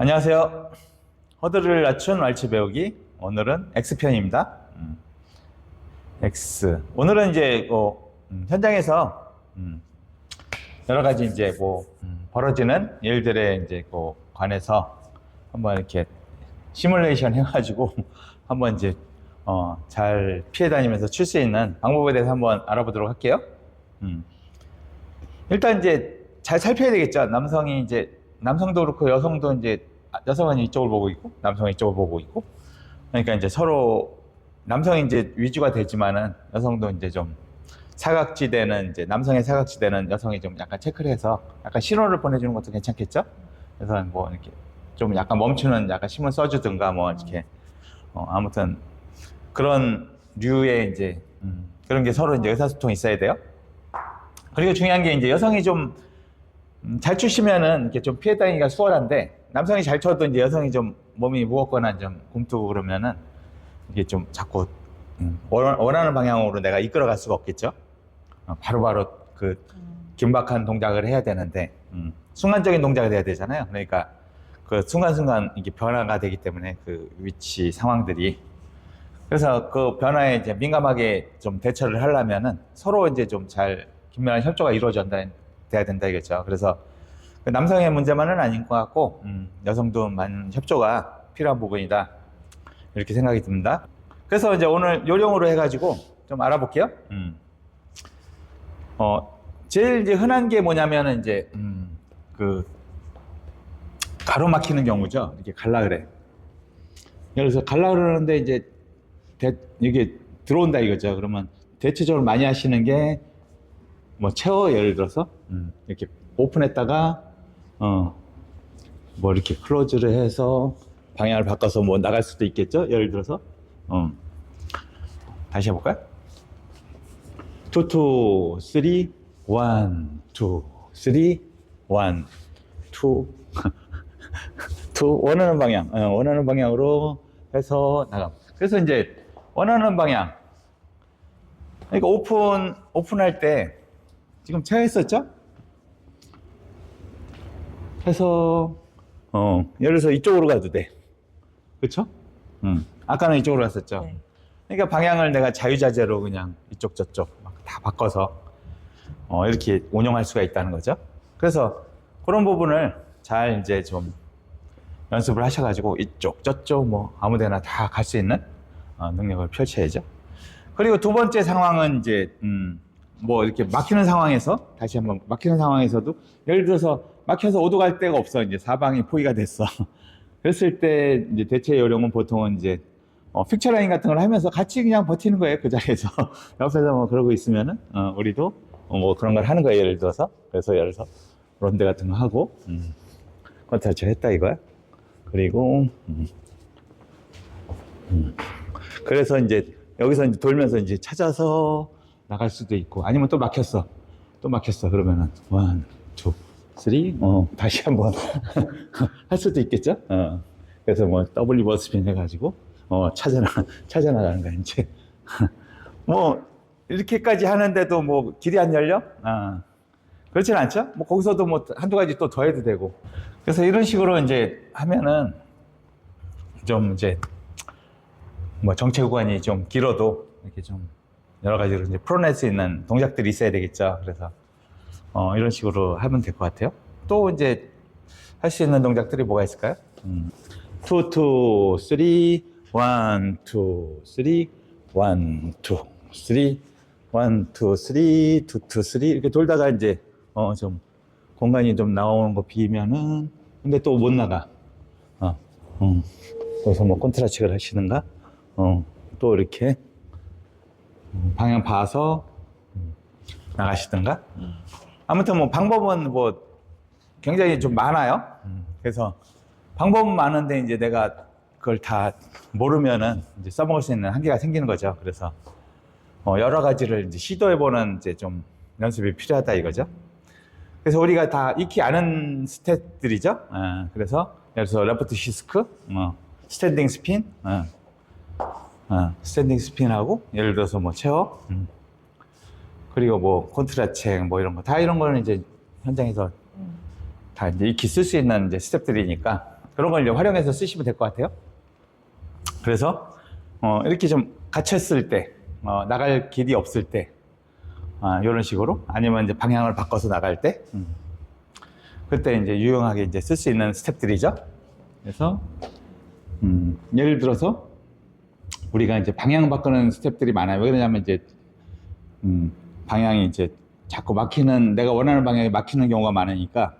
안녕하세요. 허들을 낮춘 왈츠 배우기. 오늘은 X편입니다. X. 오늘은 이제 현장에서 여러 가지 이제 벌어지는 일들에 이제 관해서 한번 이렇게 시뮬레이션 해가지고 한번 이제 잘 피해 다니면서 칠 수 있는 방법에 대해서 한번 알아보도록 할게요. 일단 이제 잘 살펴야 되겠죠. 남성도 그렇고 여성도 이제 여성은 이쪽을 보고 있고 남성은 이쪽을 보고 있고, 그러니까 이제 서로 남성이 이제 위주가 되지만은 여성도 이제 좀 사각지대는 이제 남성의 사각지대는 여성이 좀 약간 체크를 해서 약간 신호를 보내주는 것도 괜찮겠죠. 그래서 뭐 이렇게 좀 약간 멈추는 약간 신문 써주든가 뭐 이렇게 아무튼 그런 류의 이제 그런 게 서로 이제 의사소통이 있어야 돼요. 그리고 중요한 게 이제 여성이 좀 잘 추시면은 이렇게 좀 피해 다니기가 수월한데, 남성이 잘 쳐도 이제 여성이 좀 몸이 무겁거나 좀 굼뜨고 그러면은 이게 좀 자꾸 원하는 방향으로 내가 이끌어 갈 수가 없겠죠. 바로바로 그 긴박한 동작을 해야 되는데 순간적인 동작을 해야 되잖아요. 그러니까 그 순간순간 이게 변화가 되기 때문에 그 위치 상황들이, 그래서 그 변화에 이제 민감하게 좀 대처를 하려면은 서로 이제 좀 잘 긴밀한 협조가 돼야 된다 이거죠. 그래서 그 남성의 문제만은 아닌 것 같고 여성도 많은 협조가 필요한 부분이다 이렇게 생각이 듭니다. 그래서 이제 오늘 요령으로 해가지고 좀 알아볼게요. 제일 이제 흔한 게 뭐냐면은 이제 그 가로막히는 경우죠. 이렇게 갈라 그래. 그래서 갈라 그러는데 이제 이게 들어온다 이거죠. 그러면 대체적으로 많이 하시는 게 뭐 채워, 예를 들어서 이렇게 오픈했다가 뭐 이렇게 클로즈를 해서 방향을 바꿔서 뭐 나갈 수도 있겠죠. 예를 들어서 다시 해볼까요? 2, 2, 3, 1, 2, 3, 1, 2, 2, 원하는 방향으로 해서 나가. 그래서 이제 원하는 방향, 그러니까 오픈할 때 지금 체어했었죠? 해서 예를 들어서 이쪽으로 가도 돼. 그렇죠? 아까는 이쪽으로 갔었죠. 네. 그러니까 방향을 내가 자유자재로 그냥 이쪽 저쪽 막 다 바꿔서 이렇게 운영할 수가 있다는 거죠. 그래서 그런 부분을 잘 이제 좀 연습을 하셔가지고 이쪽 저쪽 뭐 아무데나 다 갈 수 있는 능력을 펼쳐야죠. 그리고 두 번째 상황은 이제 뭐 이렇게 막히는 상황에서, 다시 한번 막히는 상황에서도 예를 들어서 막혀서 오도 갈 데가 없어. 이제 사방이 포위가 됐어. 그랬을 때 이제 대체 요령은 보통은 이제 픽처라인 같은 걸 하면서 같이 그냥 버티는 거예요. 그 자리에서. 옆에서 뭐 그러고 있으면은 우리도 뭐 그런 걸 하는 거예요. 예를 들어서. 그래서 예를 들어서 런드 같은 거 하고 컨트롤 했다 이거야. 그리고 그래서 이제 여기서 이제 돌면서 이제 찾아서 나갈 수도 있고, 아니면 또 막혔어. 그러면은 1, 2, 3, 다시 한번 할 수도 있겠죠? 그래서 뭐 W 버스핀 해가지고 찾아나가는 거야 이제. 뭐 이렇게까지 하는데도 뭐 길이 안 열려? 그렇진 않죠? 뭐 거기서도 뭐 한두 가지 또 더 해도 되고. 그래서 이런 식으로 이제 하면은 좀 이제 뭐 정체 구간이 좀 길어도 이렇게 좀 여러 가지로 이제 풀어낼 수 있는 동작들이 있어야 되겠죠. 그래서 이런 식으로 하면 될 것 같아요. 또 이제 할 수 있는 동작들이 뭐가 있을까요? 2, 2, 3, 1, 2, 3, 1, 2, 3, 1, 2, 3, 2, 2, 3 이렇게 돌다가 이제 좀 공간이 좀 나오는 거 비면은 근데 또 못 나가. 그래서 뭐 콘트라치를 하시는가? 또 이렇게 방향 봐서 나가시든가. 아무튼 뭐 방법은 뭐 굉장히 좀 많아요. 그래서 방법은 많은데 이제 내가 그걸 다 모르면은 이제 써먹을 수 있는 한계가 생기는 거죠. 그래서 여러 가지를 이제 시도해보는 이제 좀 연습이 필요하다 이거죠. 그래서 우리가 다 익히 아는 스탯들이죠. 그래서 예를 들어서 레프트 시스크, 스탠딩 스핀, 스탠딩 스핀하고 예를 들어서 뭐 체어, 그리고 뭐 콘트라책 뭐 이런 거 다, 이런 거는 이제 현장에서 다 이제 익히 쓸 수 있는 이제 스텝들이니까 그런 걸 이제 활용해서 쓰시면 될 것 같아요. 그래서 이렇게 좀 갇혔을 때, 나갈 길이 없을 때, 이런 식으로, 아니면 이제 방향을 바꿔서 나갈 때, 그때 이제 유용하게 이제 쓸 수 있는 스텝들이죠. 그래서 예를 들어서 우리가 이제 방향 바꾸는 스텝들이 많아요. 왜 그러냐면 이제 방향이 이제 자꾸 막히는, 내가 원하는 방향이 막히는 경우가 많으니까,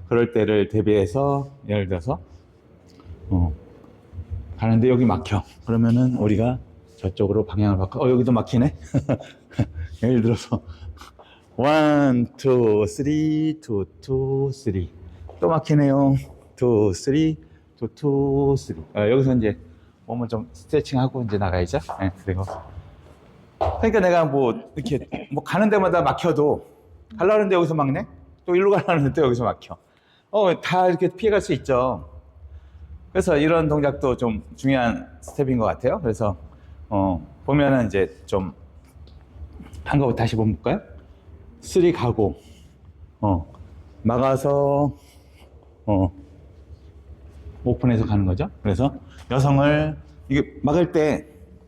그럴 때를 대비해서 예를 들어서 가는데 여기 막혀. 그러면은 우리가 저쪽으로 방향을 바꿔. 여기도 막히네. 예를 들어서 1, 2, 3, 2, 2, 3. 또 막히네요. 2, 3, 2, 2, 3. 여기서 이제 몸을 좀 스트레칭하고 이제 나가야죠. 네, 그리고 그러니까 내가 뭐 이렇게 뭐 가는 데마다 막혀도 가려는데 여기서 막네. 또 일로 가려는데 또 여기서 막혀. 다 이렇게 피해갈 수 있죠. 그래서 이런 동작도 좀 중요한 스텝인 것 같아요. 그래서 보면은 이제 좀 한 거 다시 한번 볼까요? 3 가고 막아서 오픈해서 가는 거죠. 그래서 여성을 이게 막을 때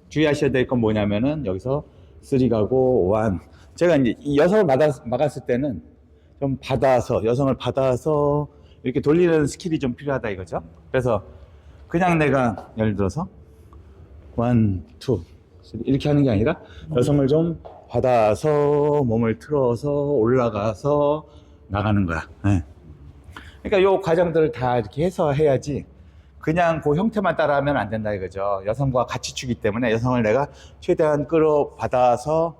주의하셔야 될 건 뭐냐면은 여기서 3 가고 1. 제가 이제 이 여성을 막았을 때는 좀 받아서, 여성을 받아서 이렇게 돌리는 스킬이 좀 필요하다 이거죠. 그래서 그냥 내가 예를 들어서 1, 2, 3 이렇게 하는 게 아니라 여성을 좀 받아서 몸을 틀어서 올라가서 나가는 거야. 네. 그러니까 요 과정들을 다 이렇게 해서 해야지 그냥 그 형태만 따라하면 안 된다 이거죠. 여성과 같이 추기 때문에 여성을 내가 최대한 끌어안아서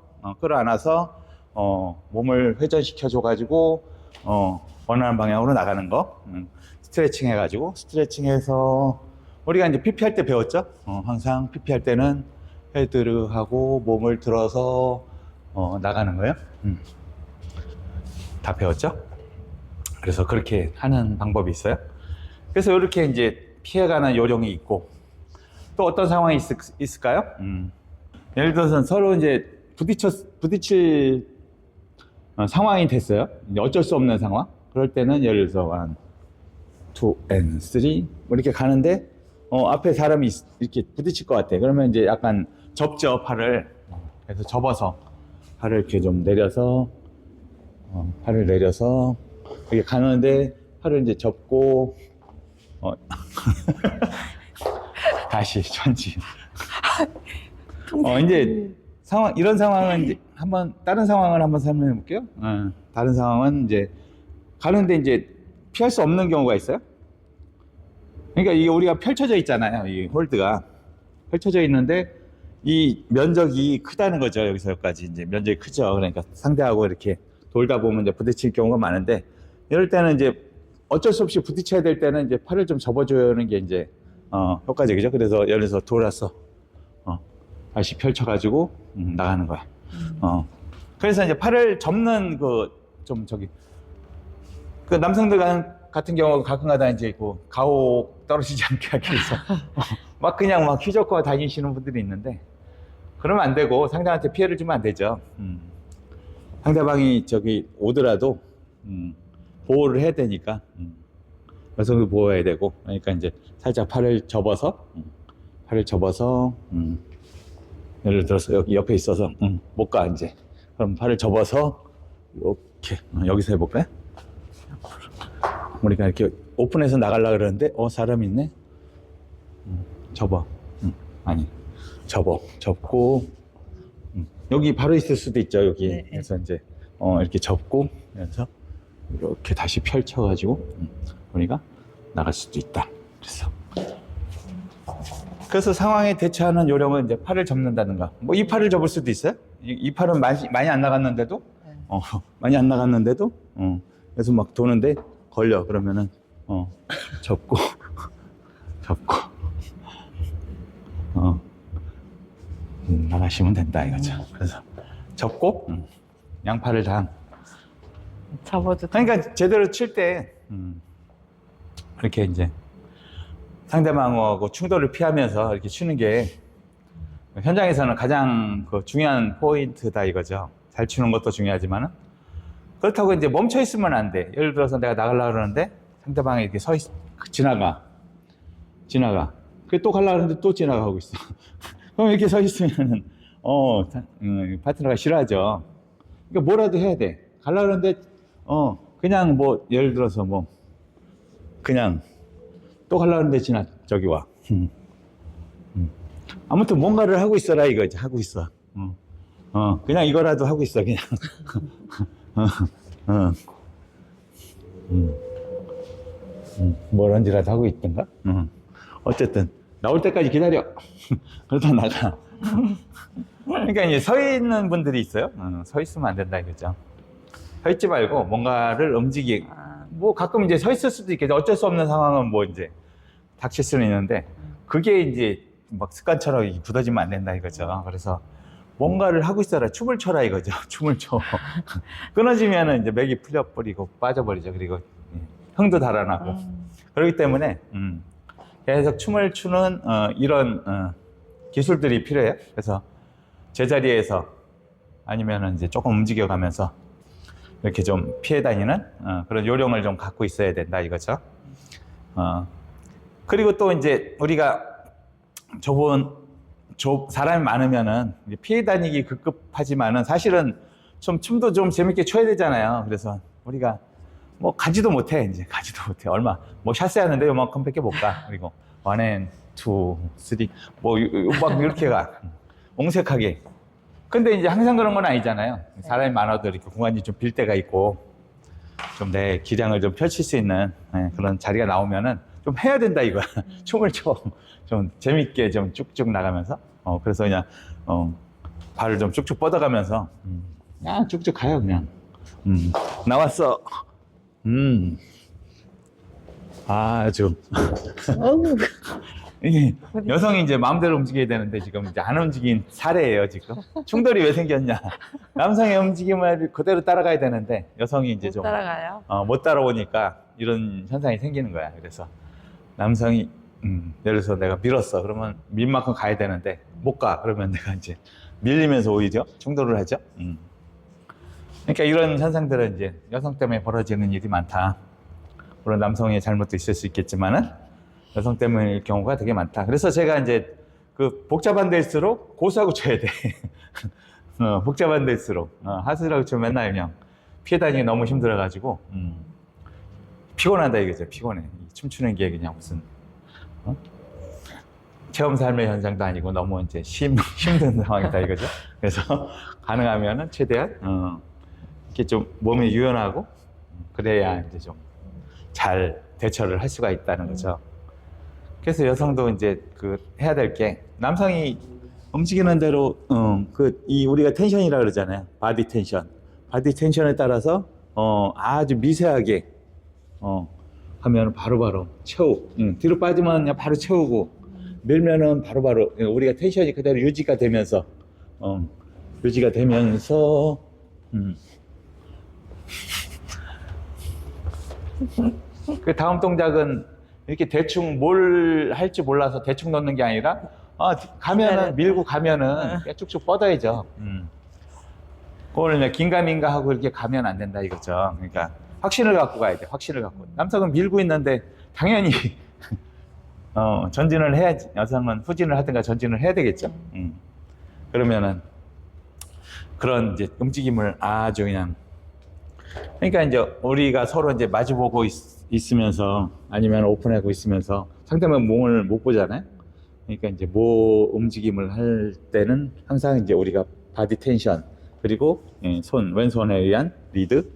몸을 회전시켜 줘가지고 원하는 방향으로 나가는 거. 스트레칭 해가지고, 스트레칭해서 우리가 이제 PP 할 때 배웠죠. 항상 PP 할 때는 헤드를 하고 몸을 들어서 나가는 거예요. 다 배웠죠. 그래서 그렇게 하는 방법이 있어요. 그래서 이렇게 이제 피해가는 요령이 있고, 또 어떤 상황이 있을까요? 예를 들어서 서로 이제 부딪힐 상황이 됐어요. 이제 어쩔 수 없는 상황. 그럴 때는 예를 들어서 1, 2, and 3 이렇게 가는데 앞에 사람이 이렇게 부딪힐 것 같아. 그러면 이제 약간 접죠, 팔을. 그래서 접어서 팔을 이렇게 좀 내려서 팔을 내려서 이렇게 가는데 팔을 이제 접고 다시 전진. 이제 이런 상황은 이제 다른 상황을 한번 설명해 볼게요. 다른 상황은 이제 가는데 이제 피할 수 없는 경우가 있어요. 그러니까 이게 우리가 펼쳐져 있잖아요. 이 홀드가 펼쳐져 있는데 이 면적이 크다는 거죠. 여기서 여기까지 이제 면적이 크죠. 그러니까 상대하고 이렇게 돌다 보면 이제 부딪힐 경우가 많은데, 이럴 때는 이제 어쩔 수 없이 부딪혀야 될 때는 이제 팔을 좀 접어주는 게 이제 효과적이죠. 그래서 예를 들어서 돌아서 다시 펼쳐가지고 나가는 거야. 그래서 이제 팔을 접는 그 남성들 같은 경우 가끔가다 이제 가오 떨어지지 않게 하기 위해서 막 그냥 막 휘젓고 다니시는 분들이 있는데, 그러면 안 되고 상대한테 피해를 주면 안 되죠. 상대방이 오더라도 보호를 해야 되니까 여성도 보호해야 되고, 그러니까 이제 살짝 팔을 접어서 예를 들어서 여기 옆에 있어서 못 가 이제. 그럼 팔을 접어서 이렇게 여기서 해볼까요? 우리가 이렇게 오픈해서 나가려고 그러는데 사람이 있네. 접어. 아니 접고 여기 바로 있을 수도 있죠. 여기. 네. 그래서 이제 이렇게 접고, 그래서 이렇게 다시 펼쳐가지고 우리가 나갈 수도 있다. 그래서 상황에 대처하는 요령은 이제 팔을 접는다든가, 뭐 이 팔을 접을 수도 있어요. 이 팔은 많이 안 나갔는데도 그래서 막 도는데 걸려. 그러면은 접고 나가시면 된다 이거죠. 그래서 접고 양팔을 다 접어도 그러니까 제대로 칠 때 이렇게 이제 상대방하고 충돌을 피하면서 이렇게 치는 게 현장에서는 가장 중요한 포인트다 이거죠. 잘 치는 것도 중요하지만은, 그렇다고 이제 멈춰 있으면 안 돼. 예를 들어서 내가 나가려고 그러는데 상대방이 이렇게 지나가. 지나가. 그 또 가려고 하는데 또 지나가고 있어. 그럼 이렇게 서 있으면은, 파트너가 싫어하죠. 그러니까 뭐라도 해야 돼. 가려고 하는데, 그냥 뭐, 예를 들어서 뭐, 그냥 또 가려고 하는데 저기 와. 아무튼 뭔가를 하고 있어라 이거지. 하고 있어. 그냥 이거라도 하고 있어, 그냥. 뭐런지라도 하고 있던가? 어쨌든, 나올 때까지 기다려. 그러다 나가. 그러니까 이제 서 있는 분들이 있어요. 서 있으면 안 된다 이거죠. 서 있지 말고 뭔가를 뭐 가끔 이제 서 있을 수도 있겠죠. 어쩔 수 없는 상황은 뭐 이제 닥칠 수는 있는데, 그게 이제 막 습관처럼 굳어지면 안 된다 이거죠. 그래서 뭔가를 하고 있어라. 춤을 춰라 이거죠. 춤을 춰. 끊어지면은 이제 맥이 풀려버리고 빠져버리죠. 그리고 흥도 달아나고. 그렇기 때문에, 계속 춤을 추는, 이런, 기술들이 필요해요. 그래서 제자리에서 아니면은 이제 조금 움직여가면서 이렇게 좀 피해 다니는, 그런 요령을 좀 갖고 있어야 된다 이거죠. 그리고 또 이제 우리가 사람이 많으면은 피해 다니기 급급하지만은 사실은 좀 춤도 좀 재밌게 춰야 되잖아요. 그래서 우리가 뭐 가지도 못해. 얼마 뭐 샷세 하는데 요만큼밖에 못 가. 그리고 1, 2, 3 뭐 막 이렇게 가. 옹색하게. 근데 이제 항상 그런 건 아니잖아요. 사람이 많아도 이렇게 공간이 좀 빌 때가 있고 좀 내 기량을 좀 펼칠 수 있는 그런 자리가 나오면은 좀 해야 된다 이거야. 춤을 좀 재밌게 좀 쭉쭉 나가면서 그래서 그냥 발을 좀 쭉쭉 뻗어가면서 그냥 쭉쭉 가요 그냥. 나왔어. 아주 이게 여성이 이제 마음대로 움직여야 되는데 지금 이제 안 움직인 사례예요 지금. 충돌이 왜 생겼냐? 남성의 움직임을 그대로 따라가야 되는데 여성이 이제 못 따라가요? 못 따라오니까 이런 현상이 생기는 거야. 그래서 남성이 예를 들어서 내가 밀었어. 그러면 밀 만큼 가야 되는데 못 가. 그러면 내가 이제 밀리면서 오히려 충돌을 하죠. 그러니까 이런 현상들은 이제 여성 때문에 벌어지는 일이 많다. 물론 남성의 잘못도 있을 수 있겠지만은 여성 때문일 경우가 되게 많다. 그래서 제가 이제 그 복잡한 데일수록 고수하고 쳐야 돼. 복잡한 데일수록 하수라고 치면 맨날 그냥 피해 다니기 너무 힘들어가지고 피곤하다 이거죠. 피곤해. 춤추는 게 그냥 무슨 체험 삶의 현장도 아니고 너무 이제 힘든 상황이다 이거죠. 그래서 가능하면은 최대한 이렇게 좀 몸이 유연하고 그래야 이제 좀 잘 대처를 할 수가 있다는 거죠. 그래서 여성도 이제 해야 될 게 남성이 움직이는 대로 우리가 텐션이라 그러잖아요. 바디 텐션에 따라서 아주 미세하게 하면 바로바로 뒤로 빠지면 그냥 바로 채우고 밀면은 바로바로 우리가 텐션이 그대로 유지가 되면서 그 다음 동작은 이렇게 대충 뭘 할지 몰라서 대충 넣는 게 아니라 가면은 밀고 가면은 쭉쭉 뻗어야죠. 그걸 이제 긴가민가 하고 이렇게 가면 안 된다 이거죠. 그러니까 확신을 갖고 가야 돼. 확신을 갖고. 남성은 밀고 있는데 당연히 전진을 해야지. 여성은 후진을 하든가 전진을 해야 되겠죠. 그러면은 그런 이제 움직임을 아주 그냥 그러니까 이제 우리가 서로 이제 마주보고 있으면서 아니면 오픈하고 있으면서 상대방 몸을 못 보잖아요. 그러니까 이제 움직임을 할 때는 항상 이제 우리가 바디 텐션 그리고 왼손에 의한 리드.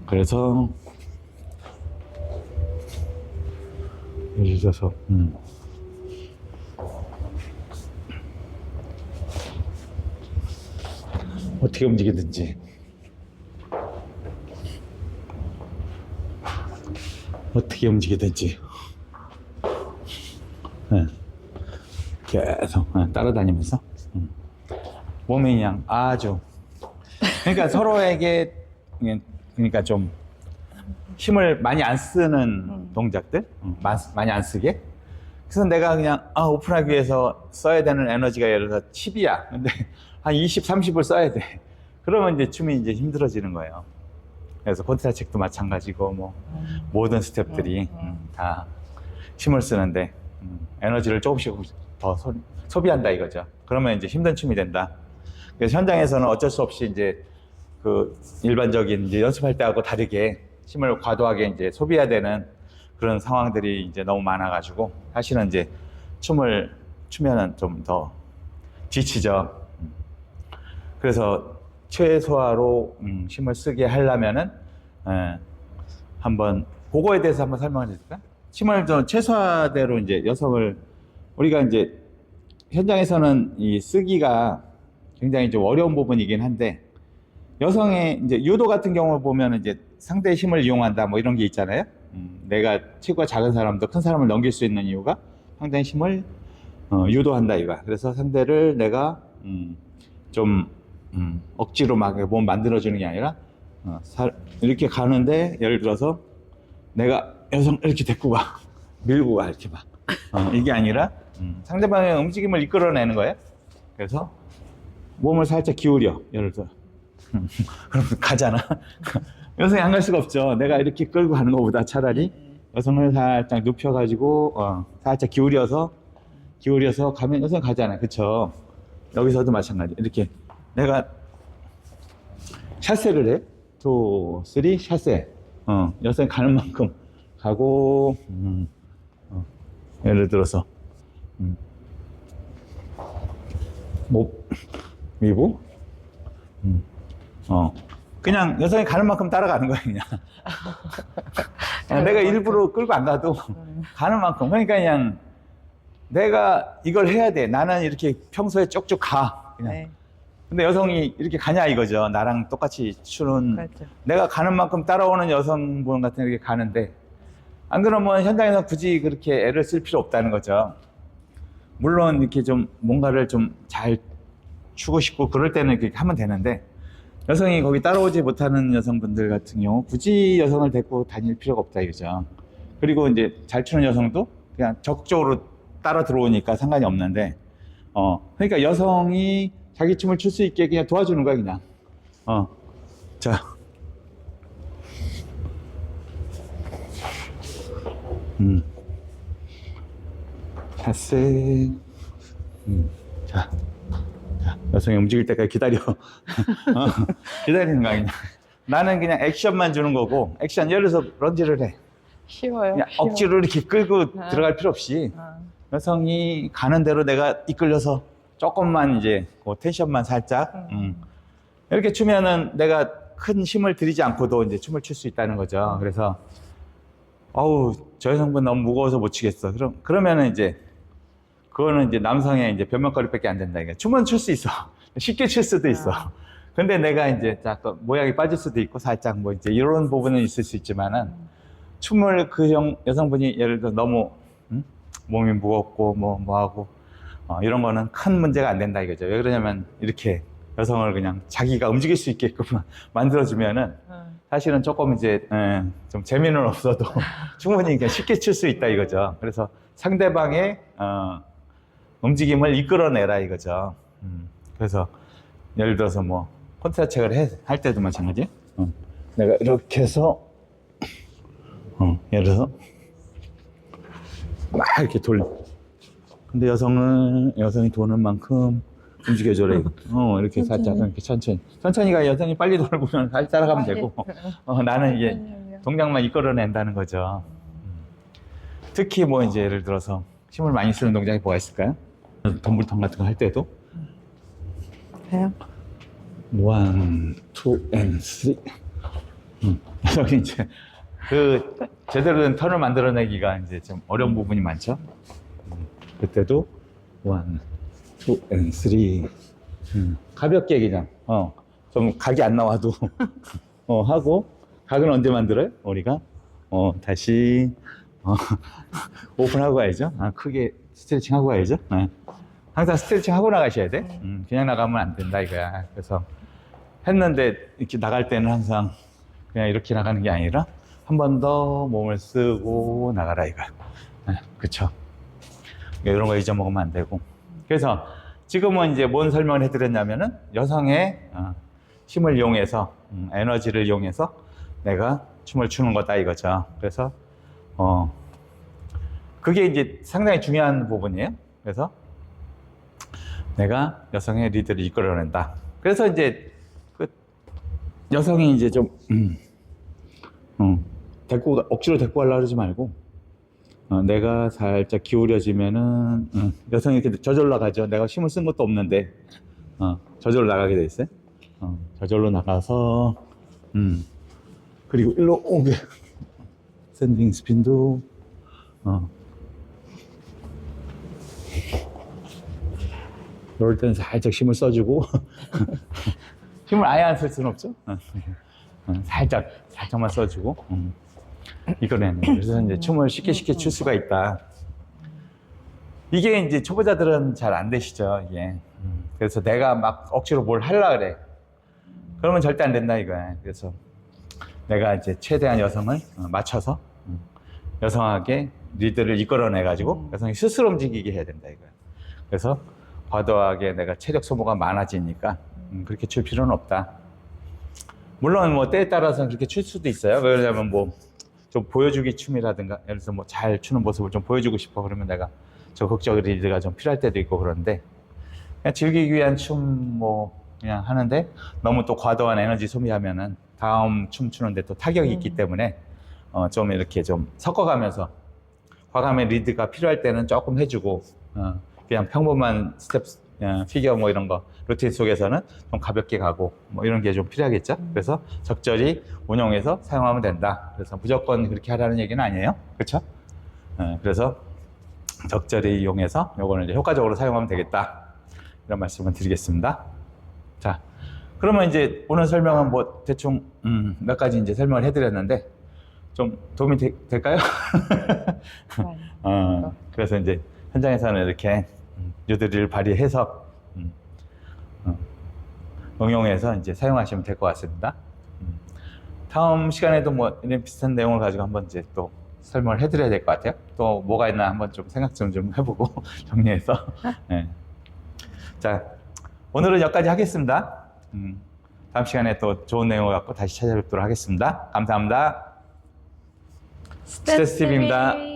그래서 예를 들어서 어떻게 움직이든지 계속 따라다니면서 몸이 그냥 아주 그러니까 서로에게 그러니까 좀 힘을 많이 안 쓰는 동작들 많이 안 쓰게. 그래서 내가 그냥 오픈하기 위해서 써야 되는 에너지가 예를 들어서 10이야. 근데 한 20, 30을 써야 돼. 그러면 이제 춤이 이제 힘들어지는 거예요. 그래서 콘트라책도 마찬가지고 뭐 모든 스텝들이 다 힘을 쓰는데 에너지를 조금씩 더 소비한다 이거죠. 그러면 이제 힘든 춤이 된다. 그래서 현장에서는 어쩔 수 없이 이제 그 일반적인 이제 연습할 때하고 다르게 힘을 과도하게 이제 소비해야 되는 그런 상황들이 이제 너무 많아가지고 사실은 이제 춤을 추면은 좀 더 지치죠. 그래서 최소화로 힘을 쓰게 하려면은 한번 그거에 대해서 한번 설명해 주실까요? 힘을 좀 최소화대로 이제 여성을 우리가 이제 현장에서는 이 쓰기가 굉장히 좀 어려운 부분이긴 한데 여성의 이제 유도 같은 경우 보면 이제 상대의 힘을 이용한다 뭐 이런 게 있잖아요. 내가 체구가 작은 사람도 큰 사람을 넘길 수 있는 이유가 상대의 힘을 유도한다 이거야. 그래서 상대를 내가 좀 억지로 막 몸 만들어주는 게 아니라 이렇게 가는데 예를 들어서 내가 여성 이렇게 데리고 가 밀고 가 이렇게 막 이게 아니라 상대방의 움직임을 이끌어내는 거예요. 그래서 몸을 살짝 기울여 예를 들어 그럼 가잖아. 여성이 안 갈 수가 없죠. 내가 이렇게 끌고 가는 것보다 차라리 여성을 살짝 눕혀가지고 살짝 기울여서 가면 여성 가잖아요. 그쵸? 여기서도 마찬가지. 이렇게 내가 샷세를 해. 2, 3 샷세. 여성이 가는 만큼 가고 예를 들어서 목 미부 그냥 여성이 가는 만큼 따라가는 거야 그냥. 내가 일부러 끌고 안 가도 가는 만큼. 그러니까 그냥 내가 이걸 해야 돼. 나는 이렇게 평소에 쭉쭉 가 그냥. 네. 근데 여성이 이렇게 가냐 이거죠. 나랑 똑같이 추는. 그렇죠. 내가 가는 만큼 따라오는 여성분 같은 게 가는데 안 그러면 현장에서 굳이 그렇게 애를 쓸 필요 없다는 거죠. 물론 이렇게 좀 뭔가를 좀 잘 추고 싶고 그럴 때는 이렇게 하면 되는데 여성이 거기 따라오지 못하는 여성분들 같은 경우 굳이 여성을 데리고 다닐 필요가 없다 이거죠. 그리고 이제 잘 추는 여성도 그냥 적극적으로 따라 들어오니까 상관이 없는데 그러니까 여성이 자기 춤을 출 수 있게 그냥 도와주는 거야 그냥. 자 샷세 자 여성이 움직일 때까지 기다려. 기다리는 거 아니냐. 나는 그냥 액션만 주는 거고 액션 예를 들어서 런지를 해. 쉬워요. 그냥 쉬워. 억지로 이렇게 끌고 들어갈 필요 없이 여성이 가는 대로 내가 이끌려서 조금만 이제 그 텐션만 살짝 이렇게 추면은 내가 큰 힘을 들이지 않고도 이제 춤을 출 수 있다는 거죠. 그래서 어우 저 여성분 너무 무거워서 못 추겠어. 그러면은 이제 그거는 이제 남성의 이제 변명거리밖에 안 된다. 이게 춤은 출 수 있어. 쉽게 출 수도 있어. 근데 내가 이제 자꾸 모양이 빠질 수도 있고 살짝 뭐 이제 이런 부분은 있을 수 있지만은 춤을 그 여성분이 예를 들어 너무 몸이 무겁고 뭐하고 이런 거는 큰 문제가 안 된다 이거죠. 왜 그러냐면 이렇게 여성을 그냥 자기가 움직일 수 있게끔 만들어주면은 사실은 조금 이제 좀 재미는 없어도 충분히 그냥 쉽게 출 수 있다 이거죠. 그래서 상대방의 움직임을 이끌어내라 이거죠. 그래서 예를 들어서 뭐 콘트라책을 할 때도 마찬가지. 내가 이렇게 해서 예를 들어서 막 이렇게 돌려. 근데 여성이 도는 만큼 움직여줘라 이거. 이렇게 살짝 이렇게 천천히가 여성이 빨리 돌고면 잘 따라가면 되고 나는 이게 동작만 이끌어낸다는 거죠. 특히 뭐 이제 예를 들어서 힘을 많이 쓰는 동작이 뭐가 있을까요? 덤블턴 같은 거 할 때도 해요? 1, 2, and 3 여기 이제 그 제대로 된 턴을 만들어내기가 이제 좀 어려운 부분이 많죠. 그때도 1, 2, and 3 가볍게 그냥 좀 각이 안 나와도 하고 각은 언제 만들어요? 우리가 다시 오픈하고 가야죠. 크게 스트레칭 하고 가야죠. 항상 스트레칭 하고 나가셔야 돼. 그냥 나가면 안 된다 이거야. 그래서 했는데 이렇게 나갈 때는 항상 그냥 이렇게 나가는 게 아니라 한 번 더 몸을 쓰고 나가라 이거야. 그쵸. 이런 거 잊어먹으면 안 되고. 그래서 지금은 이제 뭔 설명을 해드렸냐면은 여성의 힘을 이용해서 에너지를 이용해서 내가 춤을 추는 거다 이거죠. 그래서 그게 이제 상당히 중요한 부분이에요. 그래서 내가 여성의 리드를 이끌어낸다. 그래서 이제 그 여성이 이제 좀 억지로 데리고 가려고 그러지 말고 내가 살짝 기울여지면은 여성이 이렇게 저절로 나가죠. 내가 힘을 쓴 것도 없는데 저절로 나가게 돼 있어요. 저절로 나가서 그리고 일로 오게 샌딩 스핀도 이럴 때는 살짝 힘을 써주고 힘을 아예 안 쓸 수는 없죠. 살짝만 써주고 이거는 그래서 이제 춤을 쉽게 출 수가 있다. 이게 이제 초보자들은 잘 안 되시죠. 이게 그래서 내가 막 억지로 뭘 하려 그래. 그러면 절대 안 된다 이거야. 그래서 내가 이제 최대한 여성을 맞춰서 여성에게 리드를 이끌어내 가지고 여성이 스스로 움직이게 해야 된다 이거야. 그래서 과도하게 내가 체력 소모가 많아지니까 그렇게 출 필요는 없다. 물론 뭐 때에 따라서는 그렇게 출 수도 있어요. 왜냐면 뭐 좀 보여주기 춤이라든가 예를 들어서 뭐 잘 추는 모습을 좀 보여주고 싶어 그러면 내가 적극적인 리드가 좀 필요할 때도 있고 그런데 그냥 즐기기 위한 춤 뭐 그냥 하는데 너무 또 과도한 에너지 소비하면은 다음 춤 추는데 또 타격이 있기 때문에 좀 이렇게 좀 섞어가면서 과감한 리드가 필요할 때는 조금 해주고 그냥 평범한 스텝 피겨 뭐 이런 거 루틴 속에서는 좀 가볍게 가고 뭐 이런 게 좀 필요하겠죠. 그래서 적절히 운용해서 사용하면 된다. 그래서 무조건 그렇게 하라는 얘기는 아니에요. 그렇죠? 그래서 적절히 이용해서 요거는 이제 효과적으로 사용하면 되겠다. 이런 말씀을 드리겠습니다. 자, 그러면 이제 오늘 설명은 뭐 대충 몇 가지 이제 설명을 해드렸는데 좀 도움이 될까요? 그래서 이제 현장에서는 이렇게 유도리를 발휘해서 응용해서 이제 사용하시면 될 것 같습니다. 다음 시간에도 뭐 이런 비슷한 내용을 가지고 한번 이제 또 설명을 해드려야 될 것 같아요. 또 뭐가 있나 한번 좀 생각 좀 해보고 정리해서. 네. 자, 오늘은 여기까지 하겠습니다. 다음 시간에 또 좋은 내용을 갖고 다시 찾아뵙도록 하겠습니다. 감사합니다. 스테스TV입니다.